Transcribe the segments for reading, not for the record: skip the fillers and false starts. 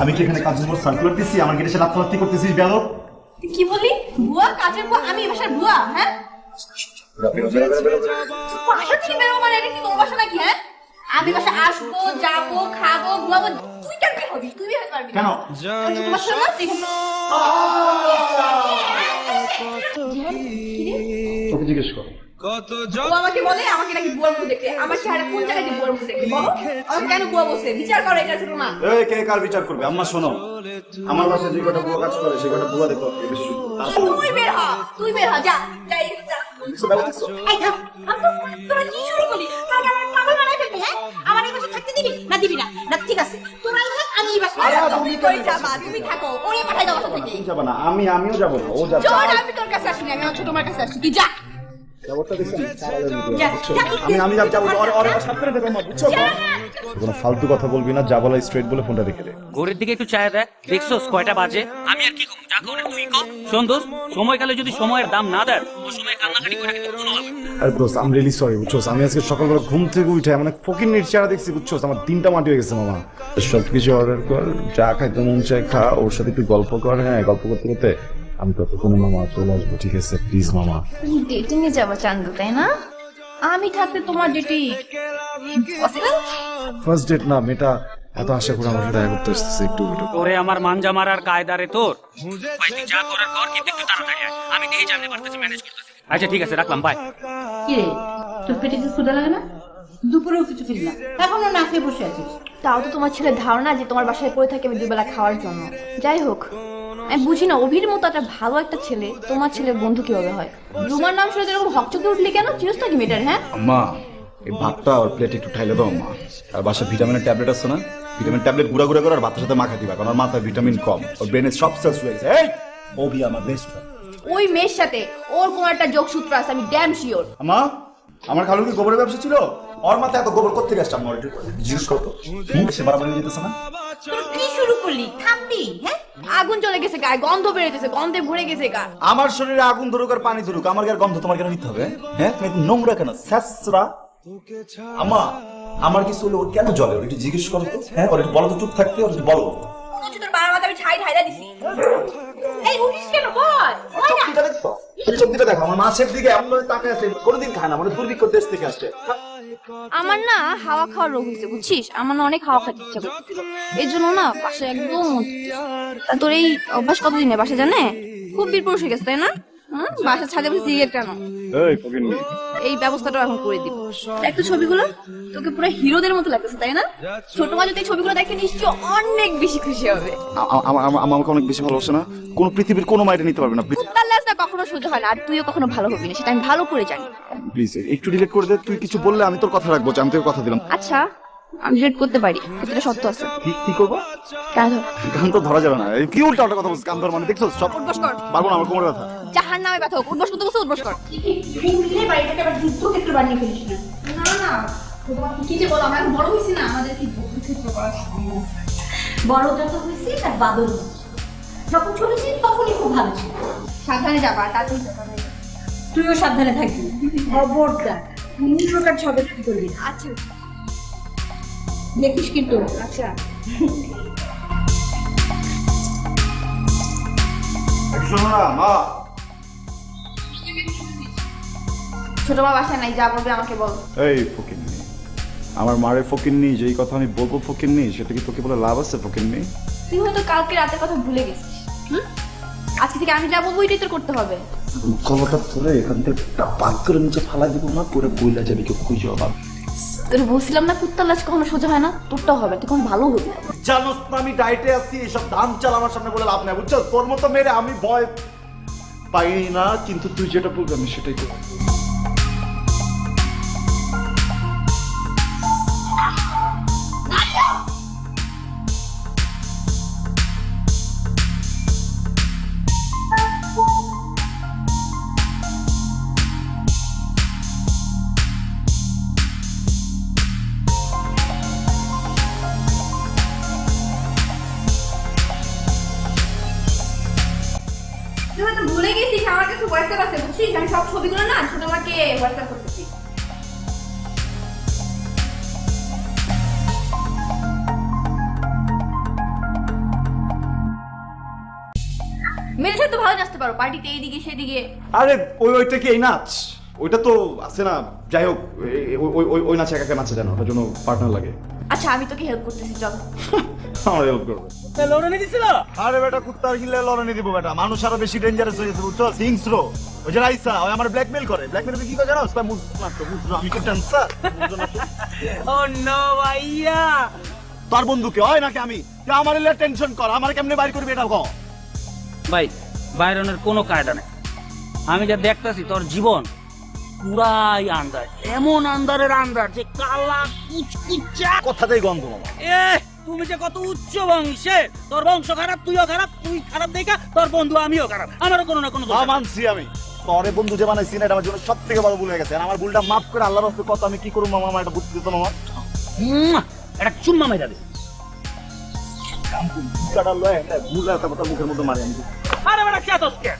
আমি কি এখানে কাজের উপর সার্কুলার দিচ্ছি? আমার গেটে এসে লাফালাফি করতেছিস বেয়াদব? কি বলি? বুয়া? কাজের বুয়া? আমি এই বাসার বুয়া? হ্যাঁ, বাসা থেকে বেরোবো মানে এটা কি তোর বাসা নাকি? হ্যাঁ, আমি বাসা আসবো, যাবো, খাবো, ঘুমাবো, তুই কেন বের হবি? তুই বের হতে পারবি কেন? তোমার সাথে তোকে জিজ্ঞেস কর। ও আমাকে বলে আমাকে নাকি বুয়ার মুখ দেখে। আমার চেহারা কোন জায়গায় যে বুয়ার মুখ দেখে বলো? আমি কেন বুয়া বসে বিচার করো এটা ছোট মা। এই কে কার বিচার করবে? আম্মা শোনো, আমার বাসায় যে কটা বুয়া কাজ করে সে কটা বুয়া দেখো বেশি তুই বের হ, তুই বের হ, যা যাই যা। এই থাম, তোরা কি শুরু করলি? কাকে আমার পাগল বানাই ফেলবি? হ্যাঁ, আমার এই বাসা থাকতে দিবি না? দিবি না? না ঠিক আছে, তোরাই থাক, আমি এই বাসা তুমি কই যাবা? তুমি থাকো, ওরে পাঠাই দাও বাসা থেকে। তুমি যাবে না, আমিও যাবো না, ও যাবে। চল, আমি তোর কাছে আসিনি, আমি হচ্ছে তোমার কাছে আসছি, তুই যা। আমি যাবো, ওরে সাথ করে দেবো মা, বুঝছো? কোনো ফালতু কথা বলবি না, যা বলা স্ট্রেট বলে ফোনটা রেখে দে। ঘড়ির দিকে একটু চায় দেখ, দেখছোস কয়টা বাজে? আমি আর কি কম, যা করে তুই কম। শোন দোস্ত, সময়কালে যদি সময়ের দাম না দেয় ও সময় কান্নাকাটি করে কিন্তু কোনো লাভ নেই। আরে দোস্ত, আই এম রিয়েলি সরি, বুঝছোস? আমি আজকে সকালবেলা ঘুম থেকে উঠে মানে ফকিন্নির চেহারা দেখছি, বুঝছোস? আমার দিনটা মাটি হয়ে গেছে মামা। সবকিছু অর্ডার কর, যা খাইতে মন চায় খা, ওর সাথে একটু গল্প কর। হ্যাঁ, গল্প করতে করতে আমি ততক্ষণে মামা চলে আসবো, ঠিক আছে? প্লিজ মামা। তুমি ডেটিং এ যাবা চান্দু, তাই না? আমি থাকতে তোমার ডেটিং পসিবল? ফার্স্ট ডেট না, মেয়েটা এত আশা করে আমার সাথে দেখা করতে আসতেছে, একটু ওরে আমার মানজা মারার কায়দারে তোর ভাই, তুই যা করার কর, কিন্তু একটু তাড়াতাড়ি আয়। আমি দেখি জানতে পারতেছি, ম্যানেজ করতেছি। আচ্ছা ঠিক আছে, রাখলাম, বাই। কি রে, তোর পেটে কি ক্ষুধা লাগে না? দুপুরেও কিছু খেলি না, এখনো না খেয়ে বসে আছিস? তাও তো তোমার ছেলের ধারণা যে তোমার বাসায় পড়ে থাকে আমি দুবেলা খাওয়ার জন্য। যাই হোক, আমি বুঝি না অভির মতো একটা ভালো একটা ছেলে তোমার ছেলের বন্ধু কিভাবে হয়। রুমার নাম শুনে এরকম হকচকে উঠলি কেন? চিরস নাকি মেটার? হ্যাঁ, আম্মা, এই ভাতটা ওর প্লেটে একটু ঠাইলে দাও আম্মা। আর বাসায় ভিটামিনের ট্যাবলেট আছে না? ভিটামিন ট্যাবলেট গুঁড়া গুঁড়া করে আর ভাতের সাথে মাখা দিবা, কারণ ওর মাথায় ভিটামিন কম, ওর ব্রেনের সব সেলস হয়ে গেছে। এই অভি আমার বেস্ট ফ্রেন্ড। ওই মেয়ের সাথে ওর কোন একটা যোগসূত্র আছে, আমি ড্যাম শিওর। আম্মা, আমার খালুর কি গোবরের ব্যবসা ছিল? ওর মাথায় এত গোবর কোত্থেকে আসছে? আমার জিজ্ঞেস করতো, সে বারবার নিয়ে যেতেছে না? তোর কি শুরু করলি? থামবি? হ্যাঁ, আগুন জ্বলে গেছে গায়ে, গন্ধ বেরোতেছে, গন্ধে ভরে গেছে গা। আমার শরীরে আগুন ধরুক আর পানি ধরুক, আমার গায়ের গন্ধ তোমার কেন নিতে হবে? হ্যাঁ, তুমি নোংরা কেন, স্যাসরা? আম্মা, আমার কিছু হলে ওর কেন জ্বলে? ওর একটু জিজ্ঞেস করো তো। হ্যাঁ, ওর একটু বলো তো, চুপ থাকতে, ওর একটু বলো। তোর বাবার মাথায় আমি ছাই ঢাইলা দিছি। এই উঠিস কেন? বল। চোখটা দেখো, চোখটা দেখো, আমার মাছের দিকে এমন তাকায় আছে, কোনোদিন খায় না, মানে দুর্ভিক্ষ দেশ থেকে আসছে। আমার না হাওয়া খাওয়ার রোগ হয়েছে, বুঝছিস? আমার না অনেক হাওয়া খেতে ইচ্ছা করতেছিল, এই জন্য না বাসায় একদম তা তোর এই অভ্যাস কতদিনে বাসা জানে? খুব বীরপুরুষ হয়ে গেছে, তাই না? বাসার ছাদে বসে সিগারেট কেন? এই ফকিন্নি, এই ব্যবস্থাটা এখন করে দিব। দেখ তো ছবিগুলো, তোকে পুরো হিরোদের মতো লাগতেছে, তাই না? ছোট মা যদি এই ছবিগুলো দেখে নিশ্চয় অনেক বেশি খুশি হবে। আমাকে অনেক বেশি ভালোবাসে না? কোন পৃথিবীর কোনো মাইটা নিতে পারবে না। কুত্তার লাশটা কখনো সোজা হয় না, আর তুইও কখনো ভালো হবি না, সেটা আমি ভালো করে জানি। প্লিজ একটু ডিলিট করে দে। তুই কিছু বললে আমি তোর কথা রাখবো, আমি তোর কথা দিলাম। আচ্ছা, আমি ডিলিট করতে পারি, এটা সত্য আছে। কি করবো? কান ধর। গান তো ধরা যাবে না। এই কি উল্টা উল্টা কথা বলছিস? কান ধর মানে দেখছো সব? উঠবস কর। পারবো না, আমার কোমরে ব্যথা। জাহান নামে ব্যথা হোক, উঠবস করতে বসে উঠবস কর। মিলে বাড়িটাকে আবার যুদ্ধক্ষেত্র বানিয়ে ফেলিস না। না না, কি যে বলো, আমরা এখন বড় হয়েছি না, আমাদের কি যুদ্ধক্ষেত্র করা সম্ভব? বড় যত হয়েছি তার বাদল হয়েছে। যখন ছোট ছিলি তখনই খুব ভালো ছিল। সাবধানে যাবা, তাড়াতাড়ি যাবা। তুইও সাবধানে থাকবি, খবরদার কোন প্রকার ঝগড়াঝাটি করবি না। আচ্ছা দেখিস কিন্তু। আচ্ছা। শোনো না মা, ছোট মা বাসায় নাই, যা বলবে আমাকে বল। এই ফকিন্নি, আমার মারে ফকিন্নি, যেই কথা আমি বলবো ফকিন্নি, সেটা কি তোকে বলে লাভ আছে ফকিন্নি? তুই হয়তো কালকে রাতের কথা ভুলে গেছিস। আজকে থেকে আমি যা বলবো ওইটাই তোর করতে হবে। কলটা ধরে এখান থেকে বাদ করে নিচে ফালা দিব না, করে কইলা যাবি কেউ খুঁজে অভাব। তোর বলছিলাম না কুত্তার লাশ কখনো সোজা হয় না, তোরটাও হবে, তুই কখন ভালো হবি। জানোস না আমি ডায়েটে আছি, এসব ধান চাল আমার সামনে বলে লাভ নাই, বুঝছো? তোর মতো মেরে আমি ভয় পাই না, কিন্তু তুই যেটা বলবি আমি সেটাই করবো। তুই হয়তো ভুলে গেছিস আমার কাছে হোয়াটসঅ্যাপ আছে, বুঝছিস? আমি সব ছবিগুলো না ছোট মাকে হোয়াটসঅ্যাপ করতেছি। মেয়েদের সাথে তো ভালো নাচতে পারো, পার্টিতে এইদিকে সেদিকে। আরে ওইটা কি এই নাচ? ওইটা তো আছে না, যাই হোক ওই নাচে একা একা নাচে জানো, ওটার জন্য পার্টনার লাগে। আচ্ছা আমি তোকে হেল্প করতেছি, চল। আমার হেল্প করবে? লড়ানি দিছিল। আরে বেটা কুত্তার গিলে লড়ানি দিব বেটা, মানুষ আরো বেশি ডেঞ্জারাস হয়ে গেছে বুঝছো, হিংস্র। ওই যে রাইসা ওই আমার ব্ল্যাকমেল করে, ব্ল্যাকমেল কি করে জানো? তাই মুজরা আমি কি ডান্সার? ও নো ভাইয়া, তোর বন্ধুকে হয় নাকি আমি? তুই আমার এলে টেনশন কর, আমার কেমনে বাইর করবি এটা কও। ভাই বাইরনের কোনো কায়দা নেই। আমি যা দেখতাছি তোর জীবন পুরাই আন্দার, এমন আন্দারের আন্দার যে কালা কুচকুচা। কথাতেই গন্ধ মামা। এ তুমি যে কত উচ্চ বংশের, তোর বংশ খারাপ, তুইও খারাপ, তুই খারাপ দেখা তোর বন্ধু আমিও খারাপ, আমারও কোনো না কোনো দোষ আছে। মানছি আমি, তোরে বন্ধু যে বানাইছি না এটা আমার জন্য সব থেকে বড় ভুল হয়ে গেছে। আর আমার ভুলটা মাফ করে আল্লাহর রাস্তায় কত আমি কি করব মামা, আমার এটা বুঝতে দিত মামা। এটা চুম্মা মেরা দে। কাটা লয় এটা মুলা কথা মুখের মধ্যে মারি আমি। আরে বেটা কে তোস কে?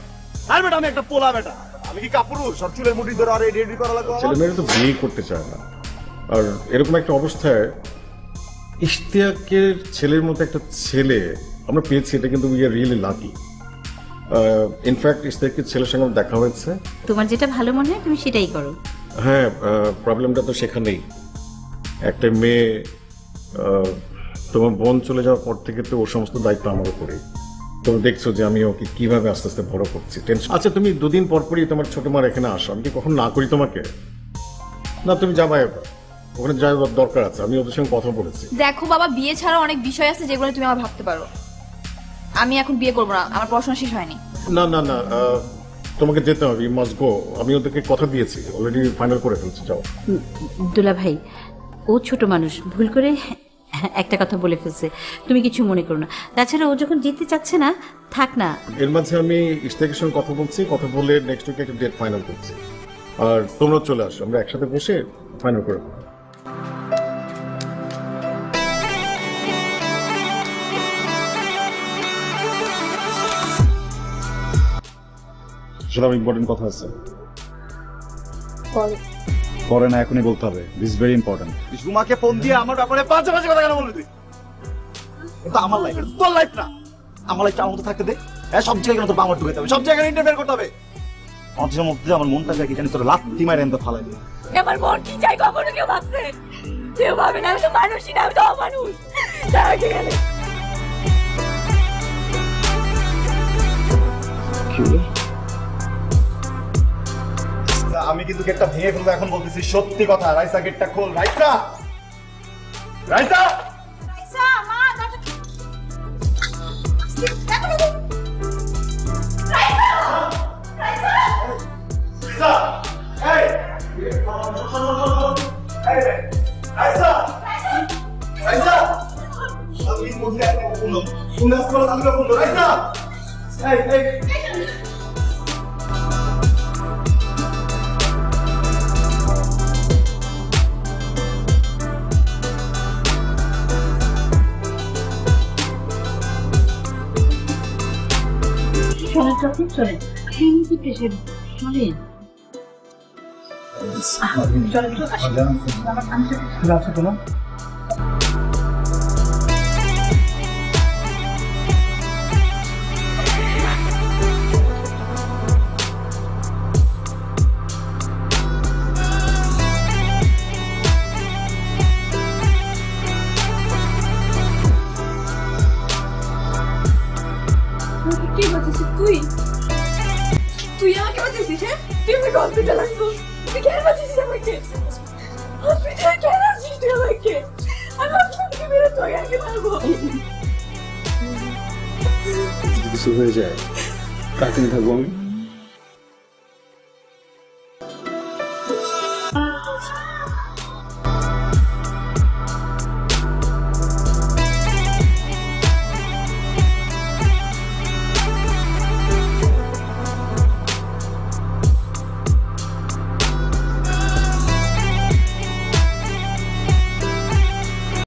আর বেটা আমি একটা পোলা বেটা, আমি কি কাপুরুষ? সব চুলের মুঠি ধরে আর রেডি করা লাগবে আমার? ছেলে মেয়েরা তো বিয়ে করতে চায় না, আর এরকম একটা অবস্থায় ইশতিয়াকের ছেলের মতো একটা ছেলে আমরা পেয়েছি, এটা কিন্তু we are really lucky. In fact ইশতিয়াকের ছেলের সঙ্গে আমার দেখা হয়েছে। তোমার যেটা ভালো মনে হয় তুমি সেটাই করো। হ্যাঁ, প্রবলেমটা তো সেখানেই। একটা মেয়ে, তোমার বোন চলে যাওয়ার পর থেকে তো ওর সমস্ত দায়িত্ব আমার উপরে। তুমি দেখছো যে আমি ওকে কিভাবে আস্তে আস্তে বড় করছি। টেনশন। আচ্ছা তুমি দুদিন পর পরই তোমার ছোট মার এখানে আসো, আমি কি কখন না করি তোমাকে? না তুমি যাবা, ওখানে যাওয়ার দরকার আছে, আমি ওদের সঙ্গে কথা বলেছি। দেখো বাবা, বিয়ে ছাড়া অনেক বিষয় আছে যেগুলো তুমি আমার ভাবতে পারো। আমি এখন বিয়ে করবো না, আমার পড়াশোনা শেষ হয়নি। না না না, তোমাকে যেতে হবে, ইউ মাস্ট গো। আমি ওদেরকে কথা দিয়েছি, অলরেডি ফাইনাল করে ফেলছি, যাও। দুলা ভাই, ও ছোট মানুষ, ভুল করে একটা কথা বলে ফেলছে, তুমি কিছু মনে করো না। তাছাড়া ও যখন যেতে চাচ্ছে না, থাক না। এর মাঝে আমি ইশতিয়াকের সঙ্গে কথা বলছি, কথা বলে নেক্সট উইকে একটা ডেট ফাইনাল করছি। আর তোমরা চলে আসো, আমরা একসাথে বসে ফাইনাল করে দেবো। সেটা ইম্পর্টেন্ট কথা আছে, পরে না এখনই বলতে হবে, দিস ভেরি ইম্পর্টেন্ট। সুমাকে ফোন দিয়ে আমার ব্যাপারে বাজে বাজে কথা কেন বললি তুই? এটা আমার লাইফ, এটা তোর লাইফ না। আমার লাইফটা আমার মতো থাকতে দে। হ্যাঁ, সব জায়গায় তো বাংলা ঢুকাতে হবে, সব জায়গায় ইন্টারফেয়ার করতে হবে। অথচ মধ্যে আমার মনটা যায় কি জানিস, তোর লাত্তি মারে এনে ফালাই দিই। আমার মন কি চাই কখনো কেউ ভাবছে? কেউ ভাবে না, আমি তো মানুষই না, আমি তো অমানুষ। তাকে গেলে আমি কিন্তু গেটটা ভেঙে ফেলবো, এখন বলতেছি সত্যি কথা। রাইসা গেটটা খোল, রাইসা, রাইসা। রাইসা, মা, দরজা দেখো না। রাইসা, রাইসা, এই, রাইসা, রাইসা। আমি মধ্যে একটা ফোন দাও, ফোন দাও, রাইসা, এই, এই। শোনেন চোখে, শোনেন কি প্রেশার, শোনেন কি বলছিস তুই? তুই আমাকে বাঁচিয়েছিস? হ্যাঁ, তুই আমাকে হসপিটাল আসবো, তুই কেন বাঁচিয়েছিস আমাকে? হসপিটাল কেন আসছিস তুই আমাকে? আমি হসপিটাল বেরো, তোকে আগে মারবো। যদি কিছু হয়ে যায় কাকে থাকবো আমি?